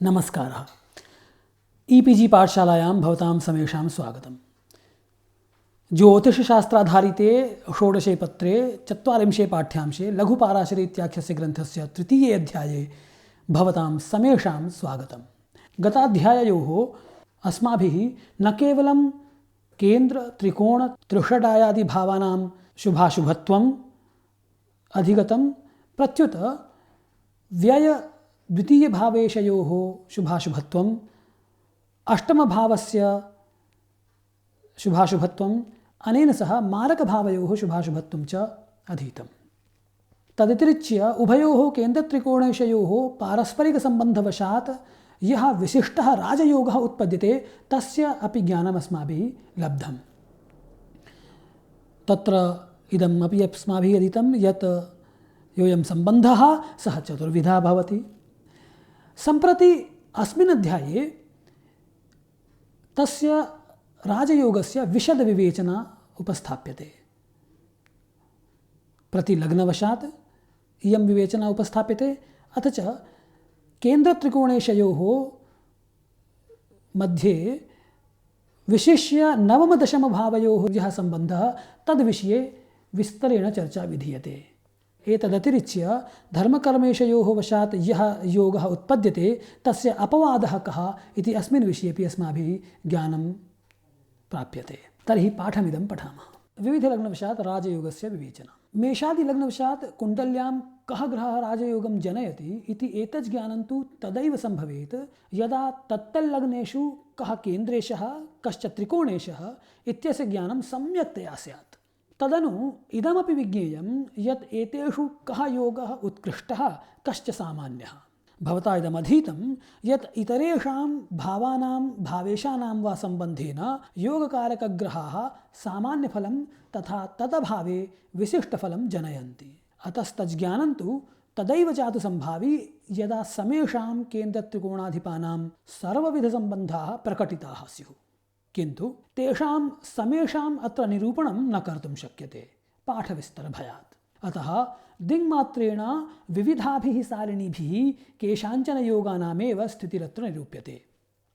नमस्कारः। ईपीजी पाठशालायां भवतां समेषां स्वागतम्। ज्योतिषशास्त्राधारिते षोडशे पत्रे 40 पाठ्यांशे लघुपाराशरी इत्याख्यस्य ग्रन्थस्य तृतीये अध्याये भवतां समेषां स्वागतम्। गताध्याययोः अस्माभिः न केवलं केन्द्र त्रिकोण त्रिषडायादिभावानां शुभाशुभत्वम् अधिगतं, प्रत्युत व्यय द्वितीयभावेशयोः शुभाशुभत्वम्, अष्टमभावस्य शुभाशुभत्वम्, अनेन सह मारकभावयोः शुभाशुभत्वं च अधीतम्। तदतिरिच्य उभयोः केन्द्रत्रिकोणेशयोः पारस्परिकसम्बन्धवशात् यः विशिष्टः राजयोगः उत्पद्यते तस्य अपि ज्ञानमस्माभिः लब्धम्। तत्र इदम् अपि अस्माभिः अधीतं यत् योऽयं सम्बन्धः सः चतुर्विधः भवति। सम्प्रति अस्मिन् अध्याये तस्य राजयोगस्य विशदविवेचना उपस्थाप्यते। प्रतिलग्नवशात् इयं विवेचना उपस्थाप्यते। अथ च केन्द्रत्रिकोणेशयोः मध्ये विशिष्य नवमदशमभावयोः यः सम्बन्धः तद्विषये विस्तरेण चर्चा विधीयते। एतदतिरिच्य धर्मकर्मेशयोः वशात् यः योगः उत्पद्यते तस्य अपवादः कः इति अस्मिन् विषये अपि अस्माभिः ज्ञानं प्राप्यते। तर्हि पाठमिदं पठामः। विविधलग्नवशात् राजयोगस्य विवेचना। मेषादिलग्नवशात् कुण्डल्यां कः ग्रहः राजयोगं जनयति इति एतत् ज्ञानं तु तदैव सम्भवेत् यदा तत्तल्लग्नेषु कः केन्द्रेशः कश्च त्रिकोणेशः इत्यस्य ज्ञानं सम्यक्तया स्यात्। तदनु इदमपि विज्ञेयं यत् एतेषु कः योगः उत्कृष्टः कश्च सामान्यः। भवता इदमधीतं यत् इतरेषां भावानां भावेशानां वा सम्बन्धेन योगकारकग्रहाः सामान्यफलं तथा तदभावे विशिष्टफलं जनयन्ति। अतस्तज्ज्ञानं तु तदैव जातु सम्भावि यदा समेषां केन्द्रत्रिकोणाधिपानां सर्वविधसम्बन्धाः प्रकटिताः स्युः। किन्तु तेषां समेषाम् अत्र निरूपणं न कर्तुं शक्यते पाठविस्तरभयात्। अतः दिङ्मात्रेण विविधाभिः सारिणीभिः केषाञ्चन योगानामेव स्थितिरत्र निरूप्यते।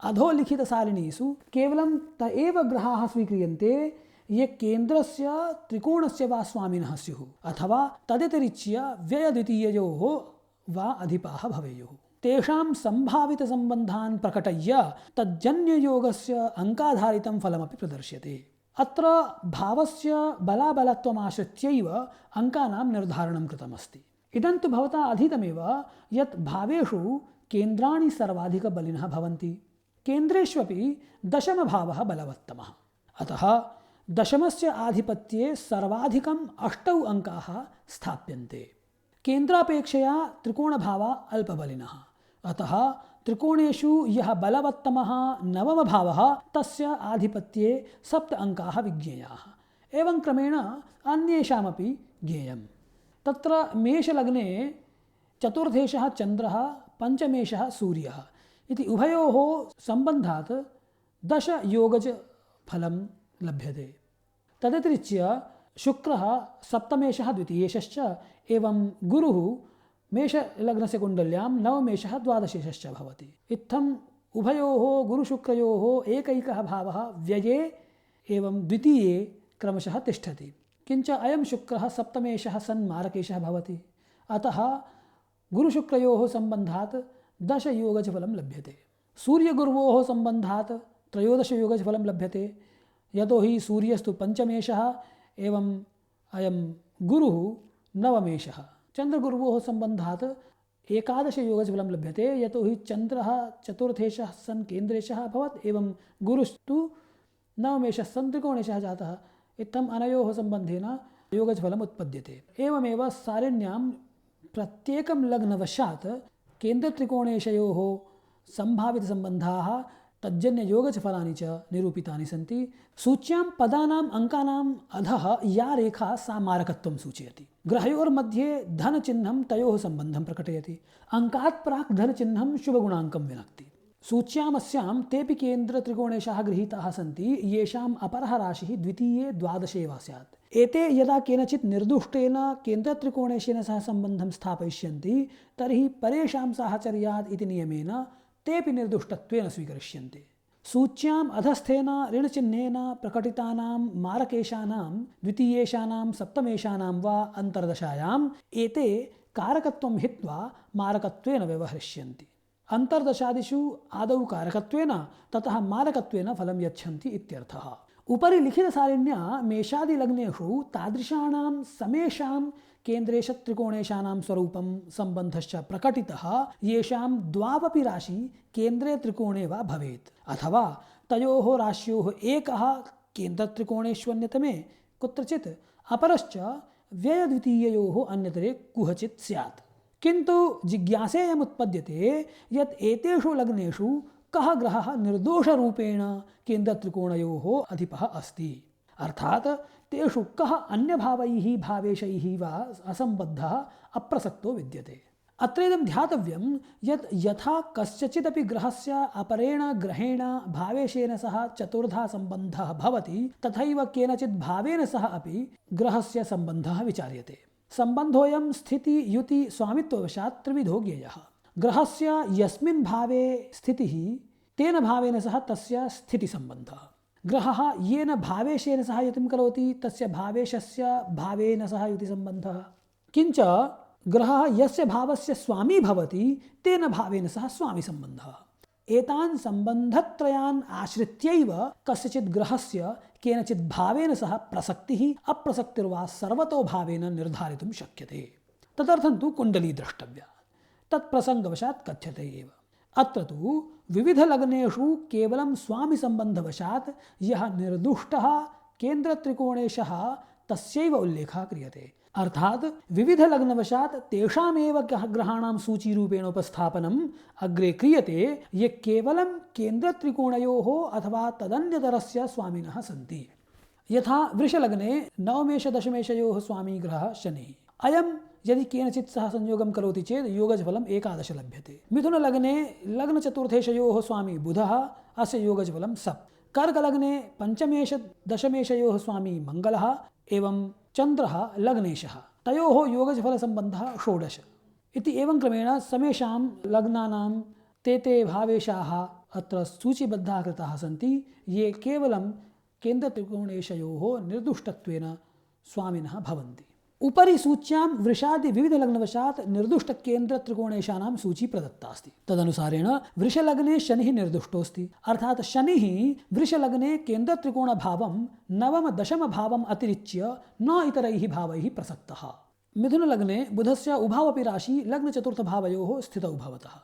अधोलिखितसारिणीषु केवलं त एव ग्रहाः स्वीक्रियन्ते ये केन्द्रस्य त्रिकोणस्य वा स्वामिनः स्युः अथवा तदतिरिच्य व्ययद्वितीययोः वा अधिपाः भवेयुः। तेषां सम्भावितसम्बन्धान् प्रकटय्य तज्जन्ययोगस्य अङ्काधारितं फलमपि प्रदर्श्यते। अत्र भावस्य बलाबलत्वमाश्रित्यैव अङ्कानां निर्धारणं कृतमस्ति। इदं तु भवता अधीतमेव यत् भावेषु केन्द्राणि सर्वाधिकबलिनः भवन्ति। केन्द्रेष्वपि दशमभावः बलवत्तमः। अतः दशमस्य आधिपत्ये सर्वाधिकम् 8 अङ्काः स्थाप्यन्ते। केन्द्रापेक्षया त्रिकोणभावा अल्पबलिनः। अतः त्रिकोणेषु यः बलवत्तमः नवमभावः तस्य आधिपत्ये 7 अङ्काः विज्ञेयाः। एवं क्रमेण अन्येषामपि ज्ञेयम्। तत्र मेषलग्ने चतुर्थेशः चन्द्रः, पञ्चमेशः सूर्यः इति उभयोः सम्बन्धात् 10 योगजफलं लभ्यते। तदतिरिच्य शुक्रः सप्तमेशः द्वितीयेशश्च एवं गुरुः मेषलग्नस्य कुण्डल्यां नवमेशः द्वादशेशश्च भवति। इत्थम् उभयोः गुरुशुक्रयोः एकैकः भावः व्यये एवं द्वितीये क्रमशः तिष्ठति। किञ्च अयं शुक्रः सप्तमेशः सन् मारकेशः भवति। अतः गुरुशुक्रयोः सम्बन्धात् 10 योगजफलं लभ्यते। सूर्यगुर्वोः सम्बन्धात् 13 योगजफलं लभ्यते। यतोहि सूर्यस्तु पञ्चमेशः एवं अयं गुरुः नवमेशः। चन्द्रगुर्वोः सम्बन्धात् 11 योगजफलं लभ्यते। यतोहि चन्द्रः चतुर्थेशः सन् केन्द्रेशः अभवत् एवं गुरुस्तु नवमेशः सन् त्रिकोणेशः जातः। इत्थम् अनयोः सम्बन्धेन योगजफलम् उत्पद्यते। एवमेव सारिण्यां प्रत्येकं लग्नवशात् केन्द्रत्रिकोणेशयोः सम्भावितसम्बन्धाः तज्जन्ययोगजफलानि च निरूपितानि सन्ति। सूच्यां पदानाम् अङ्कानाम् अधः या रेखा सा मारकत्वं सूचयति। ग्रहयोर्मध्ये धनचिह्नं तयोः सम्बन्धं प्रकटयति। अङ्कात् प्राक् धनचिह्नं शुभगुणाङ्कं विनक्ति। सूच्यामस्यां तेऽपि केन्द्रत्रिकोणेशाः गृहीताः सन्ति येषाम् अपरः राशिः द्वितीये द्वादशे वा स्यात्। एते यदा केनचित् निर्दुष्टेन केन्द्रत्रिकोणेशेन सह सम्बन्धं स्थापयिष्यन्ति तर्हि परेषां साहचर्यात् इति नियमेन तेऽपि निर्दुष्टत्वेन स्वीकरिष्यन्ते। सूच्याम् अधस्थेन ऋणचिह्नेन प्रकटितानां मारकेशानां द्वितीयेषानां सप्तमेषानां वा अन्तर्दशायाम् एते कारकत्वं हित्वा मारकत्वेन व्यवहरिष्यन्ति। अन्तर्दशादिषु आदौ कारकत्वेन ततः मारकत्वेन फलं यच्छन्ति इत्यर्थः। उपरि लिखितसारिण्या मेषादिलग्नेषु तादृशानां समेषां केन्द्रेशत्रिकोणेशानां स्वरूपं सम्बन्धश्च प्रकटितः येषां द्वावपि राशि केन्द्रे त्रिकोणे वा भवेत् अथवा तयोः राश्योः एकः केन्द्रत्रिकोणेष्वन्यतमे कुत्रचित् अपरश्च व्ययद्वितीययोः अन्यतरे कुहचित् स्यात्। किन्तु जिज्ञासेयमुत्पद्यते यत् एतेषु लग्नेषु कः ग्रहः निर्दोषरूपेण केन्द्रत्रिकोणयोः अधिपः अस्ति, अर्थात् तेषु कः अन्यभावैः भावेशैः वा असम्बद्धः अप्रसक्तो विद्यते। अत्रेदं ध्यातव्यं यत् यथा कस्यचिदपि ग्रहस्य अपरेण ग्रहेण भावेशेन सह चतुर्धा सम्बन्धः भवति तथैव केनचित् भावेन सह अपि ग्रहस्य सम्बन्धः विचार्यते। सम्बन्धोऽयं स्थिति युति स्वामित्ववशात् त्रिविधो ज्ञेयः। ग्रहस्य यस्मिन् भावे स्थितिः तेन भावेन सह तस्य स्थितिसम्बन्धः। ग्रहः येन भावेशेन सह युतिं करोति तस्य भावेशस्य भावेन सह युतिसम्बन्धः। किञ्च ग्रहः यस्य भावस्य स्वामी भवति तेन भावेन सह स्वामिसम्बन्धः। एतान् सम्बन्धत्रयान् आश्रित्यैव कस्यचित् ग्रहस्य केनचित् भावेन सह प्रसक्तिः अप्रसक्तिर्वा सर्वतो भावेन निर्धारितुं शक्यते। तदर्थं तु कुण्डली द्रष्टव्या, तत्प्रसङ्गवशात् कथ्यते एव। अत्र तु विविधलग्नेषु केवलं स्वामिसम्बन्धवशात् यः निर्दुष्टः केन्द्रत्रिकोणेशः तस्यैव उल्लेखः क्रियते। अर्थात् विविधलग्नवशात् तेषामेव ग्रहाणां सूचीरूपेण उपस्थापनम् अग्रे क्रियते ये केवलं केन्द्रत्रिकोणयोः अथवा तदन्यतरस्य स्वामिनः सन्ति। यथा वृषलग्ने नवमेषदशमेषयोः स्वामी ग्रहः शनिः। अयं यदि केनचित् सह संयोगं करोति चेत् योगजफलम् 11 लभ्यते। मिथुनलग्ने लग्नचतुर्थेशयोः स्वामी बुधः, अस्य योगजफलं 7। कर्कलग्ने पंचमेश दशमेशयोः स्वामी मङ्गलः एवं चन्द्रः लग्नेशः, तयोः योगजफलसम्बन्धः 16 इति एवं क्रमेण समेषां लग्नानां ते भावेशाः अत्र सूचीबद्धाः कृताः सन्ति ये केवलं केन्द्रत्रिकोणेशयोः निर्दुष्टत्वेन स्वामिनः भवन्ति। उपरि सूच्यां वृषादि विविधलग्नवशात् निर्दुष्टकेन्द्रत्रिकोणेशानां सूची प्रदत्ता अस्ति। तदनुसारेण वृषलग्ने शनिः निर्दुष्टोऽस्ति, अर्थात् शनिः वृषलग्ने केन्द्रत्रिकोणभावं नवम-दशमभावम् अतिरिच्य न इतरैः भावैः प्रसक्तः। मिथुनलग्ने बुधस्य उभावपि राशि लग्नचतुर्थभावयोः स्थितौ भवतः,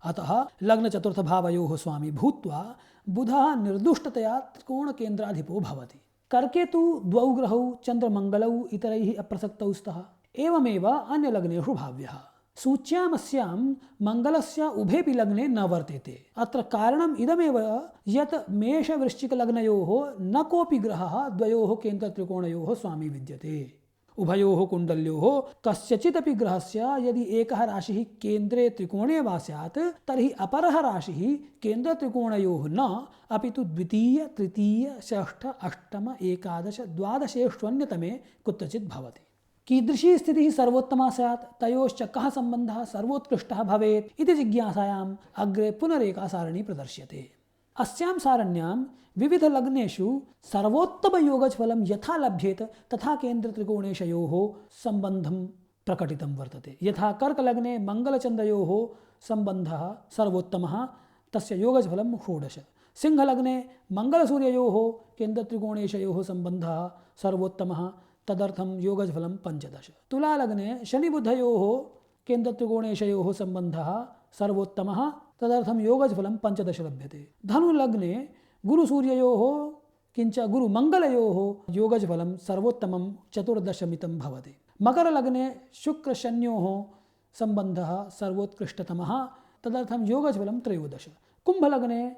अतः लग्नचतुर्थभावयोः स्वामी भूत्वा बुधः निर्दुष्टतया त्रिकोणकेन्द्राधिपो भवति। कर्के तु द्वौ ग्रहौ चन्द्रमङ्गलौ इतरैः अप्रसक्तौ स्तः। एवमेव अन्यलग्नेषु भाव्यः। सूच्यामस्यां मङ्गलस्य उभेपि लग्ने न वर्तेते। अत्र कारणम् इदमेव यत् मेषवृश्चिकलग्नयोः न कोऽपि ग्रहः द्वयोः केन्द्रत्रिकोणयोः स्वामी विद्यते। उभयोः कुण्डल्योः कस्यचिदपि ग्रहस्य यदि एकः राशिः केन्द्रे त्रिकोणे वा स्यात् तर्हि अपरः राशिः केन्द्रत्रिकोणयोः न अपि तु द्वितीय तृतीय षष्ठ अष्टम एकादश द्वादशेष्वन्यतमे कुत्रचित् भवति। कीदृशी स्थितिः सर्वोत्तमा स्यात्, तयोश्च कः सम्बन्धः सर्वोत्कृष्टः भवेत् इति जिज्ञासायाम् अग्रे पुनरेका सारणी प्रदर्श्यते। अस्यां सारण्यां विविधलग्नेषु सर्वोत्तमयोगफलं यथा लभ्येत तथा केन्द्रत्रिकोणेशयोः सम्बन्धं प्रकटितं वर्तते। यथा कर्कलग्ने मङ्गलचन्द्रयोः सम्बन्धः सर्वोत्तमः, तस्य योगफलं 16। सिंहलग्ने मङ्गलसूर्ययोः केन्द्रत्रिकोणेशयोः सम्बन्धः सर्वोत्तमः, तदर्थं योगफलं 15। तुलालग्ने शनिबुधयोः केन्द्रत्रिकोणेशयोः सम्बन्धः सर्वोत्तमः, तदर्थं योगफलं 15 लभ्यते। धनुलग्ने गुरुसूर्ययोः किञ्च गुरुमङ्गलयोः योगफलं सर्वोत्तमं 14 भवति। मकरलग्ने शुक्रशन्योः सम्बन्धः सर्वोत्कृष्टतमः, तदर्थं योगफलं 13। कुम्भलग्ने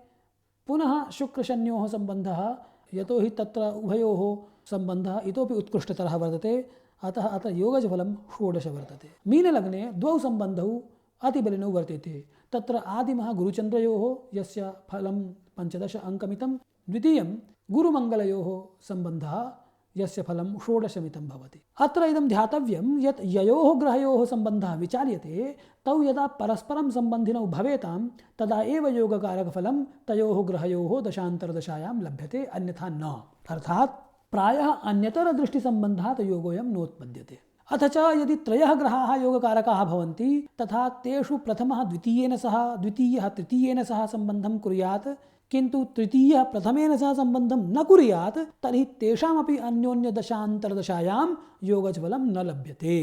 पुनः शुक्रशन्योः सम्बन्धः, यतोहि तत्र उभयोः सम्बन्धः इतोपि उत्कृष्टतरः वर्तते, अतः अत्र योगफलं 16 वर्तते। मीनलग्ने द्वौ सम्बन्धौ अतिबलिनौ वर्तेते। तत्र आदिमः गुरुचन्द्रयोः यस्य फलं 15 अङ्कमितं, द्वितीयं गुरुमङ्गलयोः सम्बन्धः यस्य फलं षोडशमितं भवति। अत्र इदं ध्यातव्यं यत् ययोः ग्रहयोः सम्बन्धः विचार्यते तौ यदा परस्परं सम्बन्धिनौ भवेतां तदा एव योगकारकफलं तयोः ग्रहयोः दशान्तरदशायां लभ्यते, अन्यथा न। अर्थात् प्रायः अन्यतरदृष्टिसम्बन्धात् योगोऽयं नोत्पद्यते। अथ च यदि त्रयः ग्रहाः योगकारकाः भवन्ति तथा तेषु प्रथमः द्वितीयेन सह, द्वितीयः तृतीयेन सह सम्बन्धं कुर्यात्, किन्तु तृतीयः प्रथमेन सह सम्बन्धं न कुर्यात्, तर्हि तेषामपि अन्योन्यदशान्तरदशायां योगफलं न लभ्यते।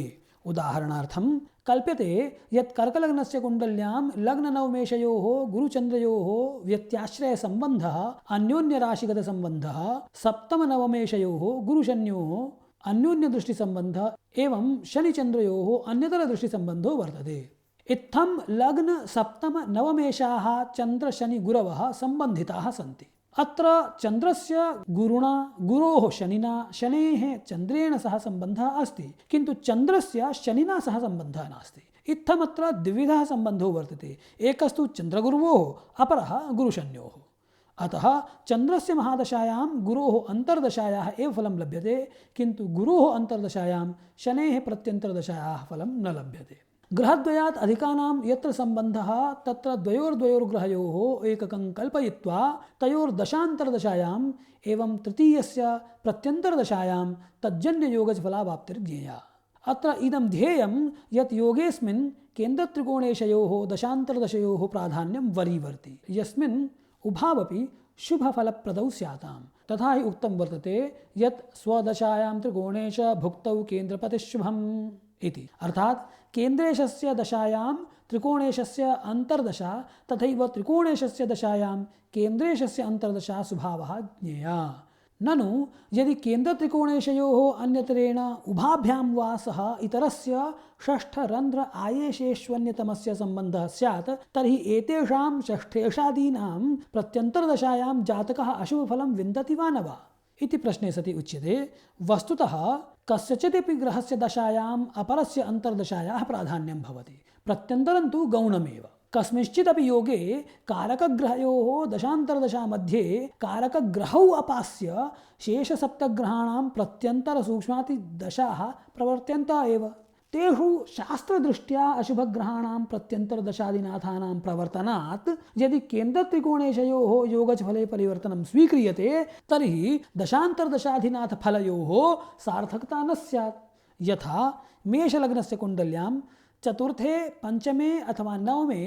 उदाहरणार्थं कल्प्यते यत् कर्कलग्नस्य कुण्डल्यां लग्ननवमेषयोः गुरुचन्द्रयोः व्यत्याश्रयसम्बन्धः अन्योन्यराशिगतसम्बन्धः, सप्तमनवमेषयोः गुरुशन्योः अन्योन्यदृष्टिसम्बन्धः एवं शनिचन्द्रयोः अन्यतरदृष्टिसम्बन्धो वर्तते। इत्थं लग्न सप्तम नवमेषाः चन्द्र शनि गुरवः सम्बन्धिताः सन्ति। अत्र चन्द्रस्य गुरुणा गुरोः शनिना शनेः चन्द्रेण सह सम्बन्धः अस्ति, किन्तु चन्द्रस्य शनिना सह सम्बन्धः नास्ति। इत्थमत्र द्विविधः सम्बन्धो वर्तते, एकस्तु चन्द्रगुरोः, अपरः गुरुशन्योः। अतः चन्द्रस्य महादशायां गुरोः अन्तर्दशायाः एव फलं लभ्यते, किन्तु गुरोः अन्तर्दशायां शनेः प्रत्यन्तरदशायाः फलं न लभ्यते। ग्रहद्वयात् अधिकानां यत्र सम्बन्धः तत्र द्वयोर्ग्रहयोः एककं कल्पयित्वा तयोर्दशान्तरदशायाम् एवं तृतीयस्य प्रत्यन्तरदशायां तज्जन्ययोगफलावाप्तिर्ज्ञेया। अत्र इदं ध्येयं यत् योगेऽस्मिन् केन्द्रत्रिकोणेशयोः दशान्तरदशयोः प्राधान्यं वरीवर्ति, यस्मिन् उभावपि शुभफलप्रदौ स्याताम्। तथा हि उक्तं वर्तते यत् स्वदशायां त्रिकोणेश भुक्तौ केन्द्रपतिशुभम् इति। अर्थात् केन्द्रेशस्य दशायां त्रिकोणेशस्य अन्तर्दशा तथैव त्रिकोणेशस्य दशायां केन्द्रेशस्य अन्तर्दशा स्वभावः ज्ञेया। ननु यदि केन्द्रत्रिकोणेशयोः अन्यतरेण उभाभ्यां वा सह इतरस्य षष्ठरन्ध्र आयेशेष्वन्यतमस्य सम्बन्धः स्यात्, तर्हि एतेषां षष्ठेषादीनां प्रत्यन्तरदशायां जातकः अशुभफलं विन्दति वा न वा इति प्रश्ने सति उच्यते, वस्तुतः कस्यचिदपि ग्रहस्य दशायाम् अपरस्य अन्तर्दशायाः प्राधान्यं भवति, प्रत्यन्तरं तु गौणमेव। कस्मिंश्चिदपि योगे कारकग्रहयोः दशान्तरदशा मध्ये कारकग्रहौ अपास्य शेषसप्तग्रहाणां प्रत्यन्तरसूक्ष्मातिदशाः प्रवर्त्यन्त एव। तेषु शास्त्रदृष्ट्या अशुभग्रहाणां प्रत्यन्तरदशादिनाथानां प्रवर्तनात् यदि केन्द्रत्रिकोणेशयोः योगफले परिवर्तनं स्वीक्रियते तर्हि दशान्तरदशाधिनाथफलयोः सार्थकता न स्यात्। यथा मेषलग्नस्य कुण्डल्यां चतुर्थे पंचमे अथवा नवमे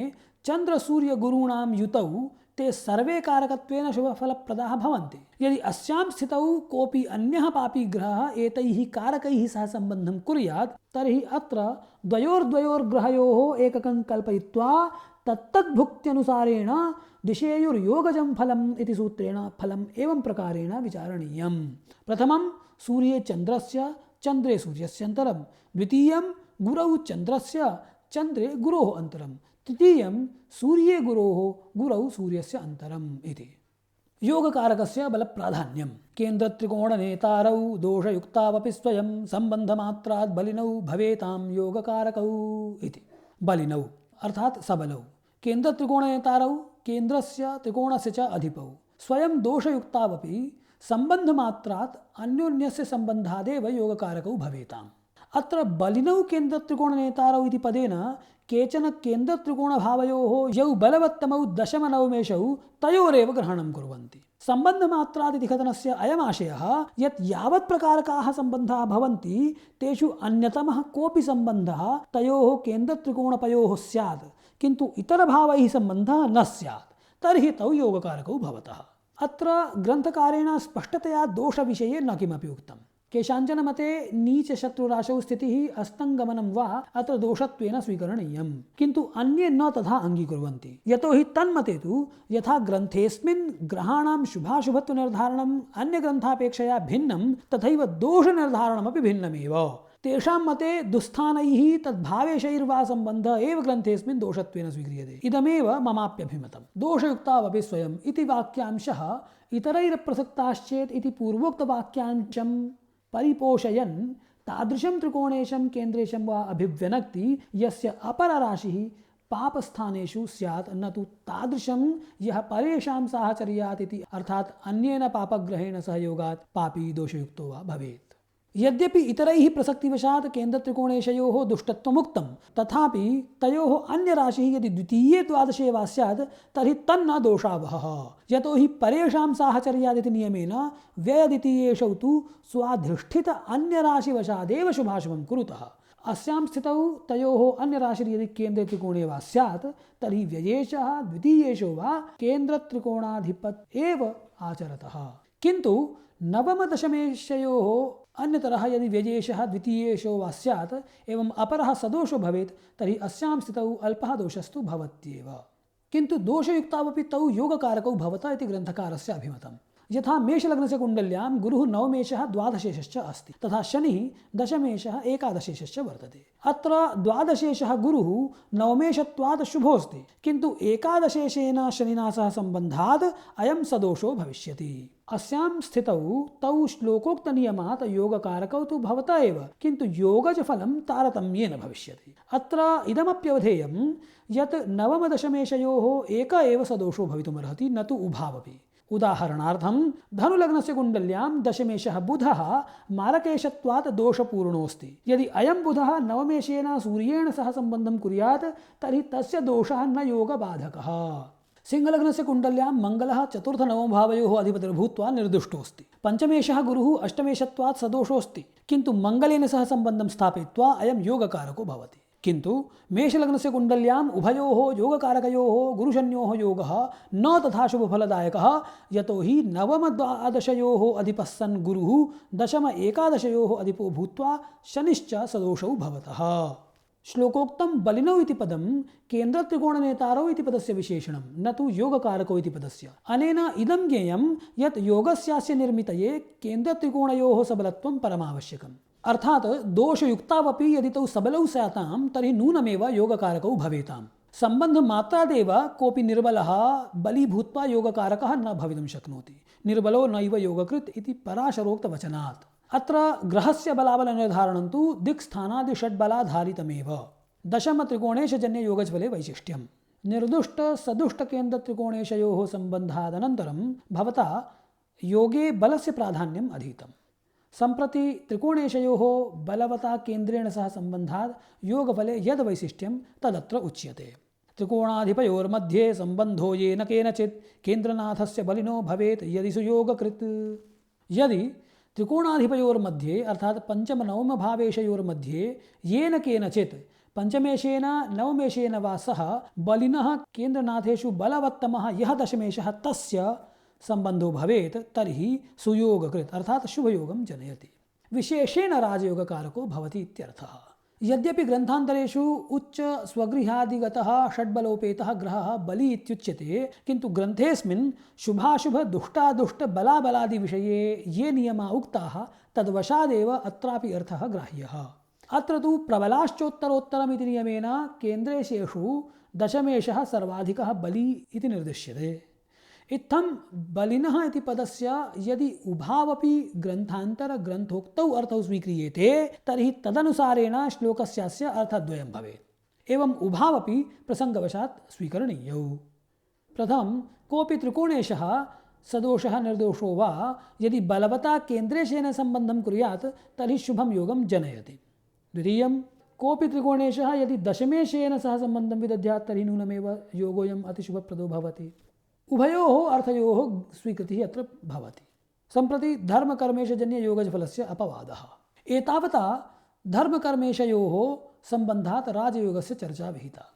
चन्द्रसूर्यगुरूणां युतौ ते सर्वे कारकत्वेन शुभफलप्रदाः भवन्ति। यदि अस्यां स्थितौ कोऽपि अन्यः पापी ग्रहः एतैः कारकैः सह सम्बन्धं कुर्यात् तर्हि अत्र द्वयोर्ग्रहयोः एककं कल्पयित्वा तत्तद्भुक्त्यनुसारेण दिशेयुर्योगजं फलम् इति सूत्रेण फलम् एवं प्रकारेण विचारणीयम्। प्रथमं सूर्ये चन्द्रस्य चन्द्रे सूर्यस्य अन्तरं, द्वितीयं गुरौ चन्द्रस्य चन्द्रे गुरोः अन्तरं, तृतीयं सूर्ये गुरोः गुरौ सूर्यस्य अन्तरम् इति। योगकारकस्य बलप्राधान्यं केन्द्रत्रिकोणनेतारौ दोषयुक्तावपि स्वयं सम्बन्धमात्रात् बलिनौ भवेतां योगकारकौ इति। बलिनौ अर्थात् सबलौ, केन्द्रत्रिकोणनेतारौ केन्द्रस्य त्रिकोणस्य च अधिपौ, स्वयं दोषयुक्तावपि सम्बन्धमात्रात् अन्योन्यस्य सम्बन्धादेव योगकारकौ भवेताम्। अत्र बलिनौ केन्द्रत्रिकोणनेतारौ इति पदेन केचन केन्द्रत्रिकोणभावयोः यौ बलवत्तमौ दशमनवमेषौ तयोरेव ग्रहणं कुर्वन्ति। सम्बन्धमात्रात् इति कथनस्य अयमाशयः यत् यावत् प्रकारकाः सम्बन्धाः भवन्ति तेषु अन्यतमः कोऽपि सम्बन्धः तयोः केन्द्रत्रिकोणपयोः स्यात्, किन्तु इतरभावैः सम्बन्धः न स्यात्, तर्हि तौ योगकारकौ भवतः। अत्र ग्रन्थकारेण स्पष्टतया दोषविषये न किमपि उक्तम्। केषाञ्चन मते नीचशत्रुराशौ स्थितिः अस्तङ्गमनं वा अत्र दोषत्वेन स्वीकरणीयम्, किन्तु अन्ये न तथा अङ्गीकुर्वन्ति। यतो हि तन्मते तु यथा ग्रन्थेऽस्मिन् ग्रहाणां शुभाशुभत्वनिर्धारणम् अन्यग्रन्थापेक्षया भिन्नं तथैव दोषनिर्धारणमपि भिन्नमेव। तेषां मते दुःस्थानैः तद्भावेशैर्वा सम्बन्धः एव ग्रन्थेऽस्मिन् दोषत्वेन स्वीक्रियते। इदमेव ममाप्यभिमतम्। दोषयुक्तावपि स्वयम् इति वाक्यांशः इतरैरप्रसक्ताश्चेत् इति पूर्वोक्तवाक्यांशं परिपोषयन् तादृशं त्रिकोणेशं केन्द्रेशं वा अभिव्यनक्ति यस्य अपरराशिः पापस्थानेषु स्यात् न तु तादृशं यः परेषां साहचर्यात् इति अर्थात् अन्येन पापग्रहेण सहयोगात् पापी दोषयुक्तो वा भवेत्। यद्यपि इतरैः प्रसक्तिवशात् केन्द्रत्रिकोणेशयोः दुष्टत्वमुक्तं तथापि तयोः अन्यराशिः यदि द्वितीये द्वादशे वा स्यात् तर्हि तन्न दोषावहः। यतो हि परेषां साहचर्यादिति नियमेन व्ययद्वितीयेषु तु स्वाधिष्ठित अन्यराशिवशादेव शुभाशुभं कुरुतः। अस्यां स्थितौ तयोः अन्यराशिर्यदि केन्द्रे त्रिकोणे वा स्यात् तर्हि व्ययेशः द्वितीयेषु वा केन्द्रत्रिकोणाधिपत् एव आचरतः। किन्तु नवमदशमेशयोः अन्यतरः यदि व्ययेशः द्वितीयेषु वा स्यात् एवं अपरः सदोषो भवेत् तर्हि अस्यां स्थितौ अल्पः दोषस्तु भवत्येव। किन्तु दोषयुक्तावपि तौ योगकारकौ भवता इति ग्रन्थकारस्य अभिमतम्। यथा मेषलग्नस्य कुण्डल्यां गुरुः नवमेशः द्वादशेषश्च अस्ति तथा शनिः दशमेशः एकादशेषश्च वर्तते। अत्र द्वादशेषः गुरुः नवमेशत्वात् शुभोऽस्ति किन्तु एकादशेषेण शनिना सह सम्बन्धात् अयं सदोषो भविष्यति। अस्यां स्थितौ तौ श्लोकोक्तनियमात् योगकारकौ तु भवता एव किन्तु योगजफलं तारतम्येन भविष्यति। अत्र इदमप्यवधेयं यत् नवमदशमेशयोः एक एव सदोषो भवितुमर्हति न तु उभावपि। उदाहरणार्थं धनुलग्नस्य कुण्डल्यां दशमेशः बुधः मारकेशत्वात् दोषपूर्णोऽस्ति। यदि अयं बुधः नवमेशेन सूर्येण सह सम्बन्धं कुर्यात् तर्हि तस्य दोषः न योगबाधकः। सिंहलग्नस्य कुण्डल्यां मङ्गलः चतुर्थनवमभावयोः अधिपतिर्भूत्वा निर्दुष्टोऽस्ति। पञ्चमेशः गुरुः अष्टमेशत्वात् सदोषोऽस्ति किन्तु मङ्गलेन सह सम्बन्धं स्थापयित्वा अयं योगकारको भवति। किन्तु मेषलग्नस्य कुण्डल्याम् उभयोः योगकारकयोः गुरुशन्योः योगः न तथा शुभफलदायकः यतो हि नवमद्वादशयोः अधिपः सन् गुरुः दशम एकादशयोः अधिपो भूत्वा शनिश्च सदोषौ भवतः। श्लोकोक्तं बलिनौ इति पदं केन्द्रत्रिकोणनेतारौ इति पदस्य विशेषणं न तु योगकारकौ इति पदस्य। अनेन इदं ज्ञेयं यत् योगस्यास्य निर्मितये केन्द्रत्रिकोणयोः सबलत्वं परमावश्यकम्। अर्थात् दोषयुक्तावपि यदि तौ सबलौ स्यातां तर्हि नूनमेव योगकारकौ भवेताम्। सम्बन्धमात्रादेव कोऽपि निर्बलः बली भूत्वा योगकारकः न भवितुं शक्नोति। निर्बलो नैव योगकृत् इति पराशरोक्तवचनात्। अत्र ग्रहस्य बलाबलनिर्धारणं तु दिक्स्थानादिषड्बलाधारितमेव। दशमत्रिकोणेशजन्ययोगज्फले वैशिष्ट्यं निर्दुष्टसदुष्टकेन्द्रत्रिकोणेशयोः सम्बन्धादनन्तरं भवता योगे बलस्य प्राधान्यम् अधीतम्। सम्प्रति त्रिकोणेशयोः बलवता केन्द्रेण सह सम्बन्धात् योगफले यद् वैशिष्ट्यं तदत्र उच्यते। त्रिकोणाधिपयोर्मध्ये सम्बन्धो येन केनचित् केन्द्रनाथस्य बलिनो भवेत् यदि सुयोगकृत्। यदि त्रिकोणाधिपयोर्मध्ये अर्थात् पञ्चमनवमभावेशयोर्मध्ये येन केनचित् पञ्चमेशेन नवमेशेन वा सह बलिनः केन्द्रनाथेषु बलवत्तमः यः दशमेशः तस्य सम्बन्धो भवेत् तर्हि सुयोगकृत् अर्थात् शुभयोगं जनयति। विशेषेण राजयोगकारको भवति इत्यर्थः। यद्यपि ग्रन्थान्तरेषु उच्च स्वगृहादिगतः षड्बलोपेतः ग्रहः बली इत्युच्यते किन्तु ग्रन्थेऽस्मिन् शुभाशुभ दुष्टादुष्ट बलाबलादि विषये ये नियमा उक्ताः तद्वशादेव अत्रापि अर्थः ग्राह्यः। अत्र तु प्रबलाश्चोत्तरोत्तरमिति नियमेन केन्द्रेशेषु दशमेशः सर्वाधिकः बली इति निर्दिश्यते। इत्थं बलिनः इति पदस्य यदि उभावपि ग्रन्थान्तरग्रन्थोक्तौ अर्थौ स्वीक्रियेते तर्हि तदनुसारेण श्लोकस्यास्य अर्थद्वयं भवेत्। एवम् उभावपि प्रसङ्गवशात् स्वीकरणीयौ। प्रथमं कोऽपि त्रिकोणेशः सदोषः निर्दोषो वा यदि बलवता केन्द्रेशेन सम्बन्धं कुर्यात् तर्हि शुभं योगं जनयति। द्वितीयं कोऽपि त्रिकोणेशः यदि दशमेशेन सह सम्बन्धं विदध्यात् तर्हि नूनमेव योगोऽयम् अतिशुभप्रदो भवति। उभयोः अर्थयोः स्वीकृतिः अत्र भवति। सम्प्रति धर्मकर्मेशजन्ययोगफलस्य अपवादः। एतावता धर्मकर्मेशयोः सम्बन्धात् राजयोगस्य चर्चा विहिता।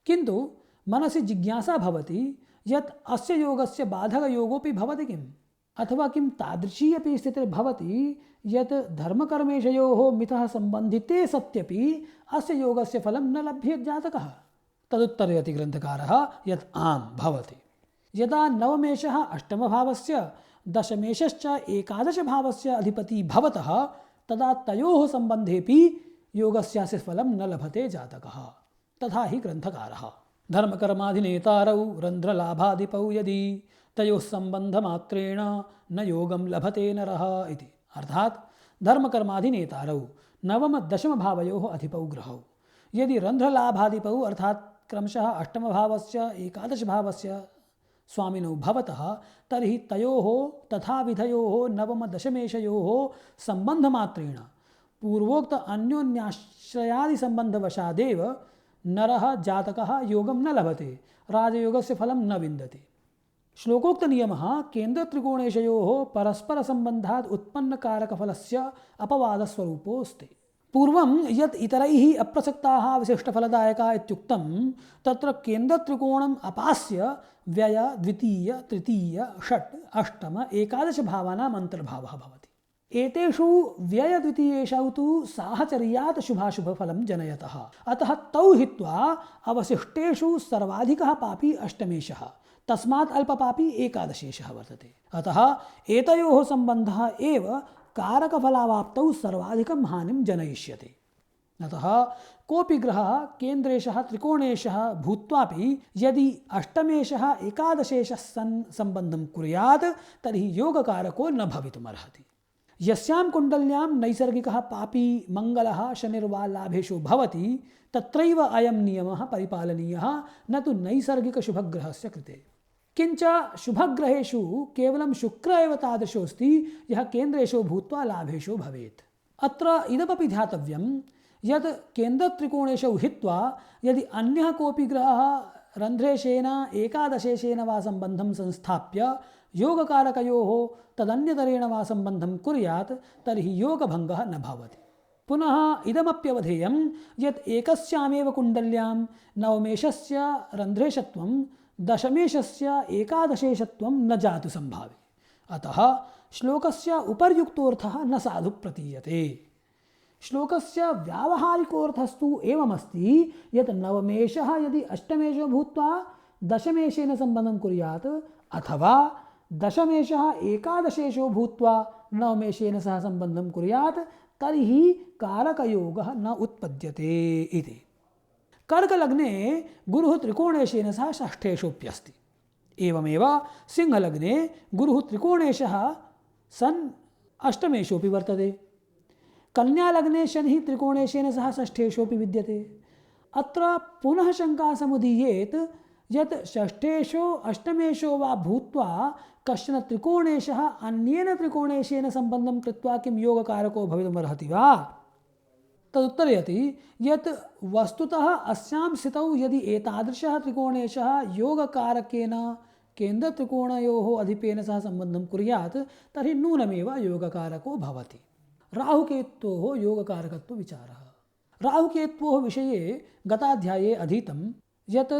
किन्तु मनसि जिज्ञासा भवति यत् अस्य योगस्य बाधकयोगोऽपि भवति किम् अथवा किं तादृशी अपि स्थितिर्भवति यत् धर्मकर्मेशयोः मिथः सम्बन्धिते सत्यपि अस्य योगस्य फलं न लभ्येत् जातकः। तदुत्तरयति ग्रन्थकारः यत् आम् भवति। यदा नवमेशः अष्टमभावस्य दशमेशश्च एकादशभावस्य अधिपति भवतः तदा तयोः सम्बन्धेपि योगस्यास्य फलं न लभते जातकः। तथा हि ग्रन्थकारः धर्मकर्माधिनेतारौ रन्ध्रलाभाधिपौ यदि तयोः सम्बन्धमात्रेण न योगं लभते नरः इति। अर्थात् धर्मकर्माधिनेतारौ नवम दशमभावयोः अधिपौ ग्रहौ यदि रन्ध्रलाभाधिपौ अर्थात् क्रमशः अष्टमभावस्य एकादशभावस्य स्वामिनौ भवतः तर्हि तयोः तथा विधयोः नवमदशमेशयोः सम्बन्धमात्रेण पूर्वोक्त अन्योन्याश्रयादिसम्बन्धवशादेव नरः जातकः योगं न लभते, राजयोगस्य फलं न विन्दते। श्लोकोक्त नियमः केन्द्रत्रिकोणेशयोः परस्परसम्बन्धात् उत्पन्नकारकफलस्य अपवादस्वरूपोऽस्ति। पूर्वं यत् इतरैः अप्रसक्ताः विशिष्टफलदायकाः इत्युक्तं तत्र केन्द्रत्रिकोणम् अपास्य व्यय द्वितीय तृतीय षट् अष्टम एकादश भावानाम् अन्तर्भावः भवति। एतेषु व्ययद्वितीयेषु तु साहचर्यात् शुभाशुभफलं जनयतः, अतः तौ हित्वा अवशिष्टेषु सर्वाधिकः पापी अष्टमेशः, तस्मात् अल्पपापी एकादशेशः वर्तते। अतः एतयोः सम्बन्धः एव कारकफलावाप्तौ सर्वाधिकं हानिं जनयिष्यति। अतः कोऽपि ग्रहः केन्द्रेशः त्रिकोणेशः भूत्वापि यदि अष्टमेशः एकादशेशः सन् सम्बन्धं कुर्यात् तर्हि योगकारको न भवितुमर्हति। यस्यां कुण्डल्यां नैसर्गिकः पापी मङ्गलः शनिर्वा लाभेषु भवति तत्रैव अयं नियमः परिपालनीयः, न तु नैसर्गिकशुभग्रहस्य कृते। किंच शुभग्रहेषु केवलं शुक्र एव तादृशोऽस्ति यः केन्द्रेषु भूत्वा लाभेषु भवेत्। अत्र इदमपि ध्यातव्यं यत् केन्द्रत्रिकोणेषु हित्वा यदि अन्यः कोऽपि ग्रहः रन्ध्रेशेन एकादशेशेन वा सम्बन्धं संस्थाप्य योगकारकयोः तदन्यतरेण वा सम्बन्धं कुर्यात् तर्हि योगभङ्गः न भवति। पुनः इदमप्यवधेयं यत् एकस्यामेव कुण्डल्यां नवमेशस्य रन्ध्रेशत्वं दशमेशस्य एकादशेशत्वं न जातु सम्भावि। अतः श्लोकस्य उपर्युक्तोऽर्थः न साधु प्रतीयते। श्लोकस्य व्यावहारिकोऽर्थस्तु एवमस्ति यत् नवमेशः यदि अष्टमेशो भूत्वा दशमेशेन सम्बन्धं कुर्यात् अथवा दशमेशः एकादशेशो भूत्वा नवमेशेन सह सम्बन्धं कुर्यात् तर्हि कारकयोगः न उत्पद्यते इति। कर्कलग्ने गुरुः त्रिकोणेशेन सह षष्ठेषोऽप्यस्ति। एवमेव सिंहलग्ने गुरुः त्रिकोणेशः सन् अष्टमेषोऽपि वर्तते। कन्यालग्ने शनिः त्रिकोणेशेन सह षष्ठेषोऽपि विद्यते। अत्र पुनः शङ्का समुदीयेत् यत् षष्ठेषो अष्टमेषो वा भूत्वा कश्चन त्रिकोणेशः अन्येन त्रिकोणेशेन सम्बन्धं कृत्वा किं योगकारको भवितुमर्हति वा? तदुत्तरयति यत् वस्तुतः अस्यां स्थितौ यदि एतादृशः त्रिकोणेशः योगकारकेन केन्द्रत्रिकोणयोः अधिपेन सह सम्बन्धं कुर्यात् तर्हि नूनमेव योगकारको भवति। राहुकेतोः योगकारकत्वविचारः। राहुकेतोः विषये गताध्याये अधीतं यत्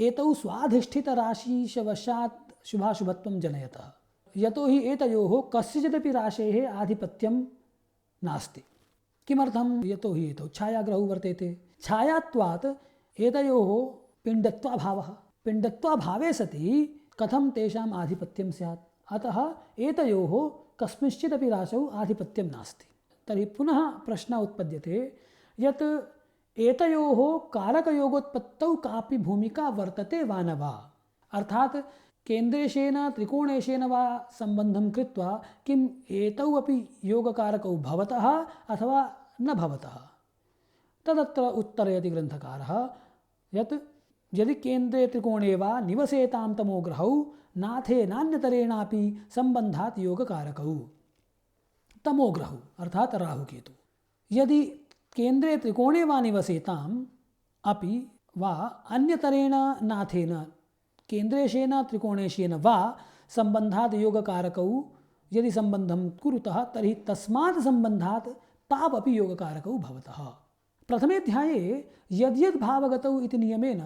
एतौ स्वाधिष्ठितराशिवशात् शुभाशुभत्वं जनयतः, यतो हि एतयोः कस्यचिदपि राशेः आधिपत्यं नास्ति। किमर्थं? यतो हि एतौ छायाग्रहौ वर्तेते। छायात्वात् एतयोः पिण्डत्वाभावः। पिण्डत्वाभावे सति कथं तेषाम् आधिपत्यं स्यात्? अतः एतयोः कस्मिंश्चिदपि राशौ आधिपत्यं नास्ति। तर्हि पुनः प्रश्नः उत्पद्यते यत् एतयोः कारकयोगोत्पत्तौ कापि भूमिका वर्तते वा न वा? अर्थात् केन्द्रेशेन त्रिकोणेशेन वा सम्बन्धं कृत्वा किम् एतौ अपि योगकारकौ भवतः अथवा न भवतः? तदत्र उत्तरयति ग्रन्थकारः यत् यदि केन्द्रे त्रिकोणे वा निवसेतां तमोग्रहौ नाथे नान्यतरेणापि सम्बन्धात् योगकारकौ। तमोग्रहौ अर्थात् राहुकेतु यदि केन्द्रे त्रिकोणे वा निवसेताम् अपि वा अन्यतरेण नाथेन केन्द्रेशेन त्रिकोणेशेन वा सम्बन्धात् योगकारकौ यदि सम्बन्धं कुरुतः तर्हि तस्मात् सम्बन्धात् तावपि योगकारकौ भवतः। प्रथमेऽध्याये यद्यद् भावगतौ इति नियमेन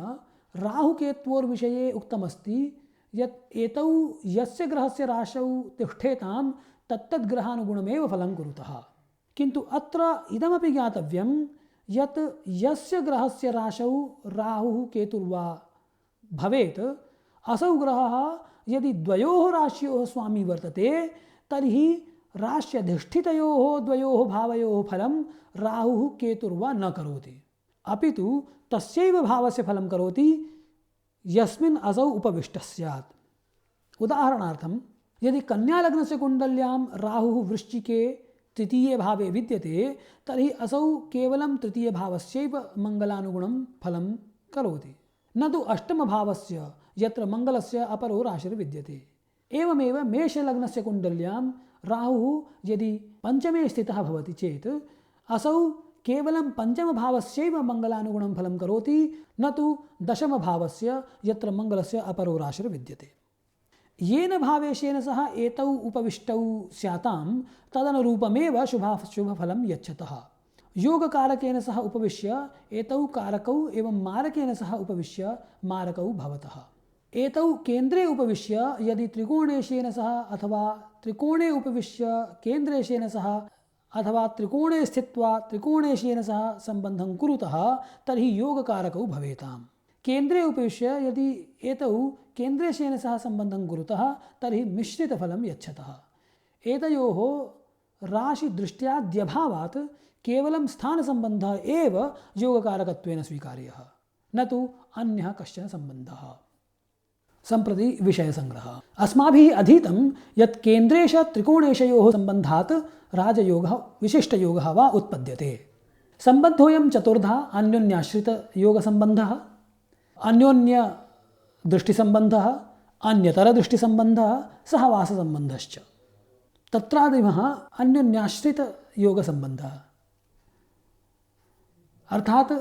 राहुकेत्वोर्विषये उक्तमस्ति यत् एतौ यस्य ग्रहस्य राशौ तिष्ठेतां तत्तद्ग्रहानुगुणमेव फलं कुरुतः। किन्तु अत्र इदमपि ज्ञातव्यं यत् यस्य ग्रहस्य राशौ राहुः केतुर्वा भवेत् असौ ग्रहः यदि द्वयोः राश्योः स्वामी वर्तते तर्हि राश्यधिष्ठितयोः द्वयोः भावयोः फलं राहुः केतुर्वा न करोति, अपि तु तस्यैव भावस्य फलं करोति यस्मिन् असौ उपविष्टः स्यात्। उदाहरणार्थं यदि कन्यालग्नस्य कुण्डल्यां राहुः वृश्चिके तृतीये भावे विद्यते तर्हि असौ केवलं तृतीयभावस्यैव मङ्गलानुगुणं फलं करोति। न तु अष्टमभावस्य यत्र मङ्गलस्य अपरो राशिर्विद्यते। एवमेव मेषलग्नस्य कुण्डल्यां राहुः यदि पञ्चमे स्थितः भवति चेत् असौ केवलं पञ्चमभावस्यैव मङ्गलानुगुणं फलं करोति, न तु दशमभावस्य यत्र मङ्गलस्य अपरो राशिर्विद्यते। येन भावेशेन सह एतौ उपविष्टौ स्यातां तदनुरूपमेव शुभफलं यच्छतः। योगकारकेन सह उपविश्य एतौ कारकौ एवं मारकेन सह उपविश्य मारकौ भवतः। एतौ केन्द्रे उपविश्य यदि त्रिकोणेशेन सह अथवा त्रिकोणे उपविश्य केन्द्रेशेन सह अथवा त्रिकोणे स्थित्वा त्रिकोणेशेन सह सम्बन्धं कुरुतः तर्हि योगकारकौ भवेताम्। केन्द्रे उपविश्य यदि एतौ केन्द्रेशेन सह सम्बन्धं कुरुतः तर्हि मिश्रितफलं यच्छतः। एतयोः राशिदृष्ट्याद्यभावात् केवलं स्थानसम्बन्धः एव योगकारकत्वेन स्वीकार्यः, न तु अन्यः कश्चन सम्बन्धः। सम्प्रति विषयसङ्ग्रहः। अस्माभिः अधीतं यत् केन्द्रेश त्रिकोणेशयोः सम्बन्धात् राजयोगः विशिष्टयोगः वा उत्पद्यते। सम्बन्धोऽयं चतुर्धा अन्योन्याश्रितयोगसम्बन्धः, अन्योन्यदृष्टिसम्बन्धः, अन्यतरदृष्टिसम्बन्धः, सहवाससम्बन्धश्च। तत्रादिमः अन्योन्याश्रितयोगसम्बन्धः अर्थात्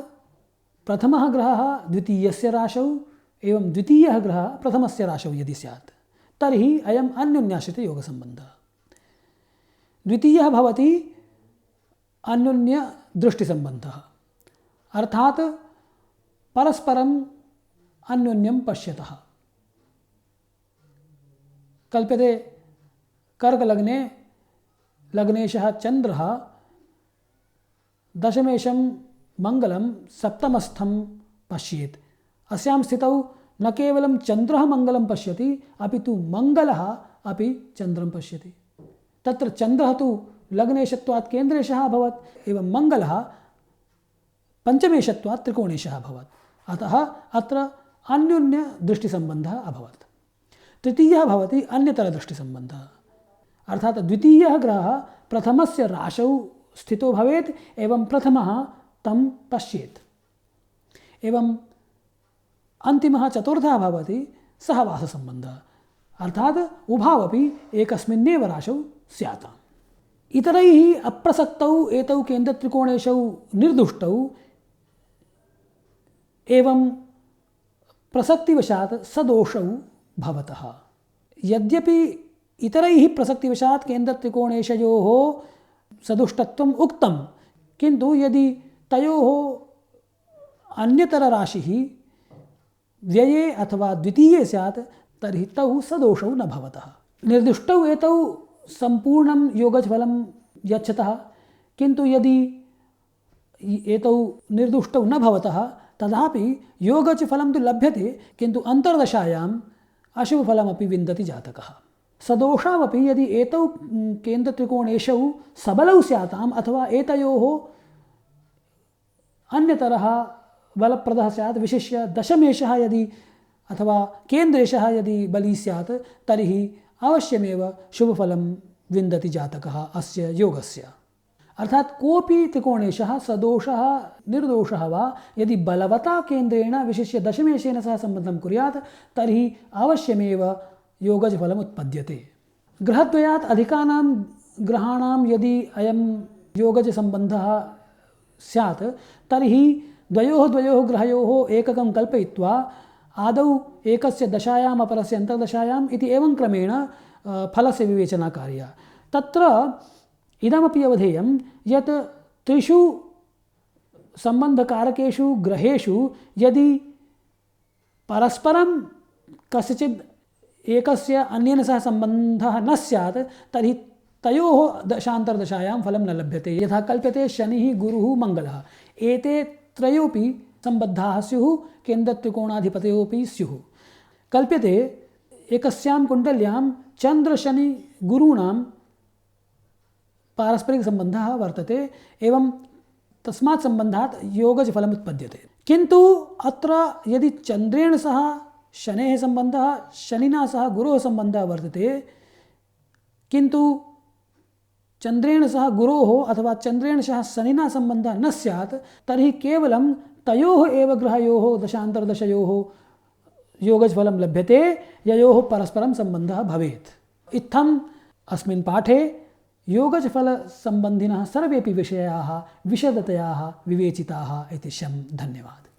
प्रथमः ग्रहः द्वितीयस्य राशौ एवं द्वितीयः ग्रहः प्रथमस्य राशौ यदि स्यात् तर्हि अयम् अन्योन्याश्रितयोगसम्बन्धः। द्वितीयः भवति अन्योन्यदृष्टिसम्बन्धः अर्थात् परस्परम् अन्योन्यं पश्यतः। कल्प्यते कर्कलग्ने लग्नेशः चन्द्रः दशमेशं मङ्गलं सप्तमस्थं पश्येत्। अस्यां स्थितौ न केवलं चन्द्रः मङ्गलं पश्यति अपि तु मङ्गलः अपि चन्द्रं पश्यति। तत्र चन्द्रः तु लग्नेशत्वात् केन्द्रेशः अभवत् एवं मङ्गलः पञ्चमेशत्वात् त्रिकोणेशः अभवत्। अतः अत्र अन्योन्यदृष्टिसम्बन्धः अभवत्। तृतीयः भवति अन्यतरदृष्टिसम्बन्धः अर्थात् द्वितीयः ग्रहः प्रथमस्य राशौ स्थितो भवेत् एवं प्रथमः तं पश्येत्। एवं अन्तिमः चतुर्थः भवति सहवाससम्बन्धः अर्थात् उभावपि एकस्मिन्नेव राशौ स्याताम्। इतरैः अप्रसक्तौ एतौ केन्द्रत्रिकोणेशौ निर्दुष्टौ एवं प्रसक्तिवशात् सदोषौ भवतः। यद्यपि इतरैः प्रसक्तिवशात् केन्द्रत्रिकोणेशयोः सदुष्टत्वम् उक्तं, किन्तु यदि तयोः अन्यतरराशिः व्यये अथवा द्वितीये स्यात् तर्हि तौ सदोषौ न भवतः। निर्दिष्टौ एतौ सम्पूर्णं योगफलं यच्छतः, किन्तु यदि एतौ निर्दुष्टौ न भवतः तदापि योगफलं तु लभ्यते, किन्तु अन्तर्दशायाम् अशुभफलमपि विन्दति जातकः। सदोषावपि यदि एतौ केन्द्रत्रिकोणेशौ सबलौ स्याताम् अथवा एतयोः अन्यतरः बलप्रदः स्यात्, विशिष्य दशमेशः यदि अथवा केन्द्रेशः यदि बली स्यात् तर्हि अवश्यमेव शुभफलं विन्दति जातकः अस्य योगस्य। अर्थात् कोऽपि त्रिकोणेशः सदोषः निर्दोषः वा यदि बलवता केन्द्रेण विशिष्य दशमेशेन सह सम्बन्धं कुर्यात् तर्हि अवश्यमेव योगजफलम् उत्पद्यते। ग्रहद्वयात् अधिकानां ग्रहाणां यदि अयं योगजसम्बन्धः स्यात् तर्हि द्वयोः ग्रहयोः एककं कल्पयित्वा आदौ एकस्य दशायाम् अपरस्य अन्तर्दशायाम् इति एवं क्रमेण फलस्य विवेचना कार्या। तत्र इदमपि अवधेयं यत् त्रिषु सम्बन्धकारकेषु ग्रहेषु यदि परस्परं कस्यचित् एकस्य अन्येन सह सम्बन्धः न स्यात् तर्हि तयोः दशान्तर्दशायां फलं न लभ्यते। यथा कल्प्यते शनिः गुरुः मङ्गलः एते त्रयोऽपि सम्बद्धाः स्युः, केन्द्रत्रिकोणाधिपतयोऽपि स्युः। कल्प्यते एकस्यां कुण्डल्यां चन्द्रशनिगुरूणां पारस्परिकसम्बन्धः वर्तते एवं तस्मात् सम्बन्धात् योगजफलम् उत्पद्यते। किन्तु अत्र यदि चन्द्रेण सह शनेः सम्बन्धः, शनिना सह गुरोः सम्बन्धः वर्तते, किन्तु चन्द्रेण सह गुरोः अथवा चन्द्रेण सह शनिना सम्बन्धः न स्यात् तर्हि केवलं तयोः एव ग्रहयोः दशान्तरदशयोः योगजफलं लभ्यते ययोः परस्परं सम्बन्धः भवेत्। इत्थम् अस्मिन् पाठे योगजफलसम्बन्धिनः सर्वेपि विषयाः विशदतया विवेचिताः इति धन्यवादः।